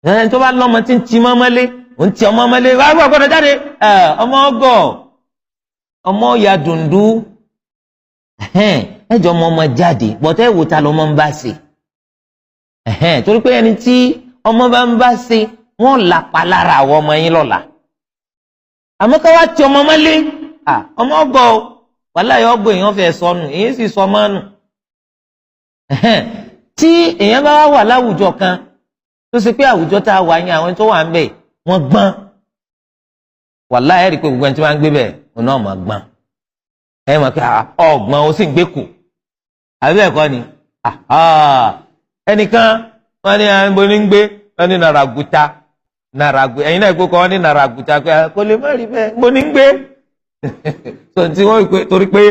tó bá lọ́mọ tí ń ti mọ́mọ́lé ó ń ti ọmọ mọ́lé wá gbọ́dọ̀ jáde ọmọ ọgọ́ ọmọ ya dùndú ẹjọ́ ọmọ jáde bọ́tẹ́ ìwò ta lọ́mọ ń bá ṣe torí pé ẹni tí ọmọ bá ń bá ṣe wọ́n làpá lára àwọn ọmọ yín lọ́la àmọ́ ká wá ti ọmọ mọ́lé ọmọ ọgọ́ wàláhì ọgbọ́ èèyàn fẹ́ sọnù èyí sì sọ mọ́nù tí èèyàn bá wà láwùjọ kan tó ṣe pé àwùjọ tá a wà yín àwọn tó wà ń bẹ̀ wọ́n gbọ́n wàláhì ẹ̀rí pé gbogbo ẹni tí wọ́n ń gbé bẹ̀ òun náà máa gbọ́n ẹ mọ̀ pé ọgbọ́n ó sì ń gbé kù àbí bẹ́ẹ̀ kọ́ ni ẹnìkan wọ́n ní àbò ní ń gbé wọ́n ní nàràgùtà ẹ̀yin náà gbókọ̀ wọ́n ní nàràgùtà pé kò lè má rí bẹ́ẹ̀ bó ní ń gbé so tí wọ́n pè torí pé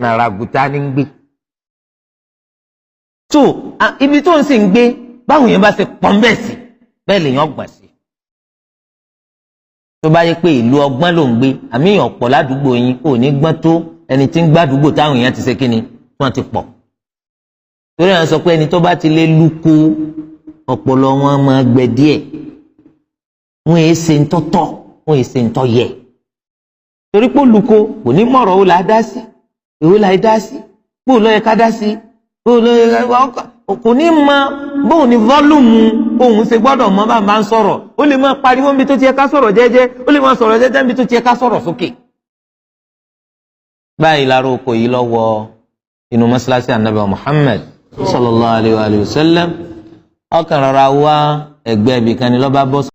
nàràgùtà ní ń gbé tó ibi tó ń sì ń gbé báwo yẹn bá ṣe pọ́n bẹ́ẹ̀ sí bẹ́ẹ̀ lèèyàn gbà sí tó bá yẹ pé ìlú ọgbọ́n ló ń gbé àmì èèyàn pọ̀ ládùúgbò yín kò ní gbọ́n tó ẹni tí ń gbádùúgbò táwọn èèyàn ti ṣe kíni wọ́n ti pọ̀ torí àwọn sọ pé ẹni tó bá ti lé lúkú ọpọlọ wọn máa gbẹ díẹ̀ wọn èé ṣe ń tọ́tọ́ wọn èé ṣe ń tọ́ yẹ torí pé olùkọ́ kò ní mọ̀rọ̀ ó là á dá sí èwo là á dá sí bó ló yẹ ká dá sí bó ló yẹ kò ní mọ bóun ní fọ́lùmù òun ṣe gbọ́dọ̀ mọ bá máa ń sọ̀rọ̀ ó lè máa pariwo níbi tó ti yẹ ká sọ̀rọ̀ jẹ́jẹ́ ó lè máa sọ̀rọ̀ jẹ́jẹ́ níbi tó ti yẹ ká sọ̀rọ̀ sókè. báyìí lára oko yìí lọ́wọ́ inú mọ́ṣáláṣí ànábì Muhammad sallallahu alayhi wa sallam ọkàn rọra wá ẹgbẹ́ ibì kan ní lọ́ba bọ́